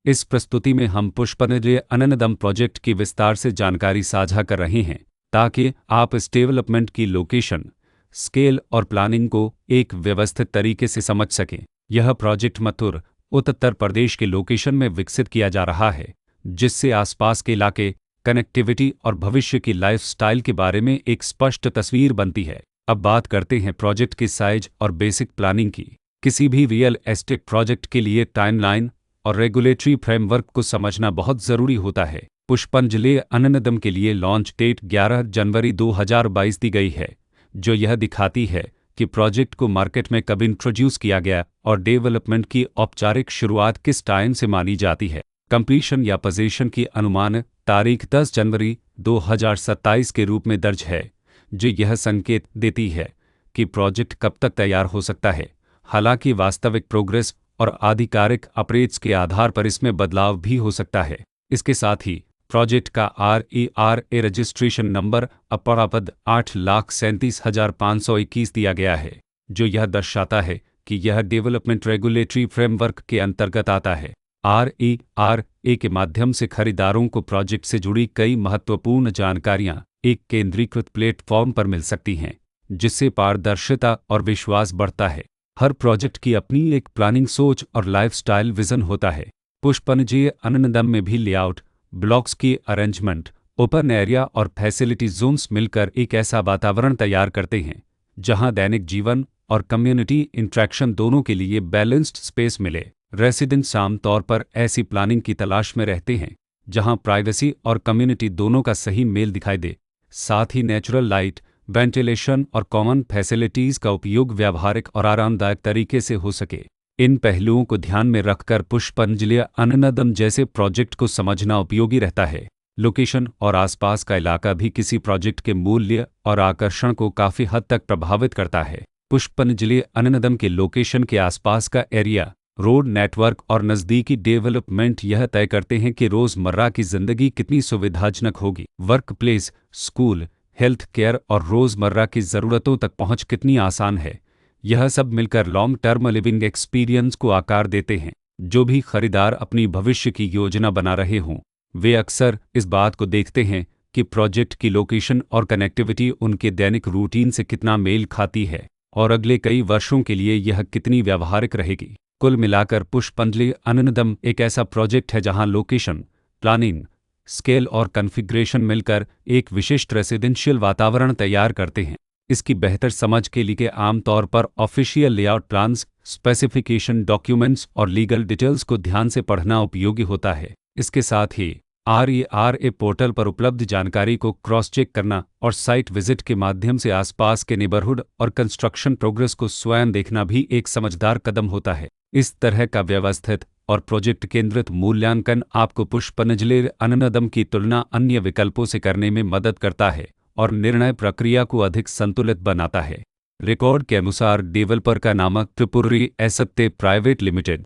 इस प्रस्तुति में हम पुष्पनजय अननदम प्रोजेक्ट की विस्तार से जानकारी साझा कर रहे हैं ताकि आप इस डेवलपमेंट की लोकेशन, स्केल और प्लानिंग को एक व्यवस्थित तरीके से समझ सकें। यह प्रोजेक्ट मथुर, उत्तर प्रदेश के लोकेशन में विकसित किया जा रहा है, जिससे आसपास के इलाके, कनेक्टिविटी और भविष्य की लाइफस्टाइल के बारे में एक स्पष्ट तस्वीर बनती है। अब बात करते हैं प्रोजेक्ट की साइज और बेसिक प्लानिंग की। किसी भी रियल एस्टेट प्रोजेक्ट के लिए टाइमलाइन और रेगुलेटरी फ्रेमवर्क को समझना बहुत ज़रूरी होता है। पुष्पंजलि अननदम के लिए लॉन्च डेट 11 जनवरी 2022 दी गई है, जो यह दिखाती है कि प्रोजेक्ट को मार्केट में कब इंट्रोड्यूस किया गया और डेवलपमेंट की औपचारिक शुरुआत किस टाइम से मानी जाती है। कंप्लीशन या पोजीशन की अनुमान तारीख 10 जनवरी 2027 के रूप में दर्ज है, जो यह संकेत देती है कि प्रोजेक्ट कब तक तैयार हो सकता है। हालांकि वास्तविक प्रोग्रेस और आधिकारिक अपडेट्स के आधार पर इसमें बदलाव भी हो सकता है। इसके साथ ही प्रोजेक्ट का RERA रजिस्ट्रेशन नंबर अपरापद 8,37,521 दिया गया है, जो यह दर्शाता है कि यह डेवलपमेंट रेगुलेटरी फ्रेमवर्क के अंतर्गत आता है। RERA के माध्यम से खरीदारों को प्रोजेक्ट से जुड़ी कई महत्वपूर्ण जानकारियां एक केंद्रीकृत प्लेटफॉर्म पर मिल सकती हैं, जिससे पारदर्शिता और विश्वास बढ़ता है। हर प्रोजेक्ट की अपनी एक प्लानिंग सोच और लाइफस्टाइल विजन होता है। पुष्पनजय अननदम में भी लेआउट, ब्लॉक्स की अरेंजमेंट, ओपन एरिया और फैसिलिटी जोन्स मिलकर एक ऐसा वातावरण तैयार करते हैं जहां दैनिक जीवन और कम्युनिटी इंटरेक्शन दोनों के लिए बैलेंस्ड स्पेस मिले। रेसिडेंट्स आमतौर पर ऐसी प्लानिंग की तलाश में रहते हैं जहां प्राइवेसी और कम्युनिटी दोनों का सही मेल दिखाई दे। साथ ही नेचुरल लाइट, वेंटिलेशन और कॉमन फैसिलिटीज़ का उपयोग व्यावहारिक और आरामदायक तरीके से हो सके। इन पहलुओं को ध्यान में रखकर पुष्पंजलि अननदम जैसे प्रोजेक्ट को समझना उपयोगी रहता है। लोकेशन और आसपास का इलाका भी किसी प्रोजेक्ट के मूल्य और आकर्षण को काफ़ी हद तक प्रभावित करता है। पुष्पंजलि अननदम के लोकेशन के आसपास का एरिया, रोड नेटवर्क और नज़दीकी डेवलपमेंट यह तय करते हैं कि रोज़मर्रा की ज़िंदगी कितनी सुविधाजनक होगी। Work place, school, health care और रोज़मर्रा की ज़रूरतों तक पहुंच कितनी आसान है। यह सब मिलकर लॉन्ग टर्म लिविंग एक्सपीरियंस को आकार देते हैं। जो भी खरीदार अपनी भविष्य की योजना बना रहे हों, वे अक्सर इस बात को देखते हैं कि प्रोजेक्ट की लोकेशन और कनेक्टिविटी उनके दैनिक रूटीन से कितना मेल खाती है और अगले कई वर्षों के लिए यह कितनी व्यावहारिक रहेगी। कुल मिलाकर पुष्पंजलि अननदम एक ऐसा प्रोजेक्ट है जहां लोकेशन, प्लानिंग, स्केल और कॉन्फ़िगरेशन मिलकर एक विशिष्ट रेसिडेंशियल वातावरण तैयार करते हैं। इसकी बेहतर समझ के लिए आमतौर पर official layout plans, specification documents और लीगल डिटेल्स को ध्यान से पढ़ना उपयोगी होता है। इसके साथ ही RERA पोर्टल पर उपलब्ध जानकारी को क्रॉस चेक करना और साइट विजिट के माध्यम से आसपास के नेबरहुड और कंस्ट्रक्शन प्रोग्रेस को स्वयं देखना भी एक समझदार कदम होता है। इस तरह का व्यवस्थित और प्रोजेक्ट केंद्रित मूल्यांकन आपको पुष्पंजलि अननदम की तुलना अन्य विकल्पों से करने में मदद करता है और निर्णय प्रक्रिया को अधिक संतुलित बनाता है। रिकॉर्ड के अनुसार डेवलपर का नाम त्रिपुरी एसेट प्राइवेट लिमिटेड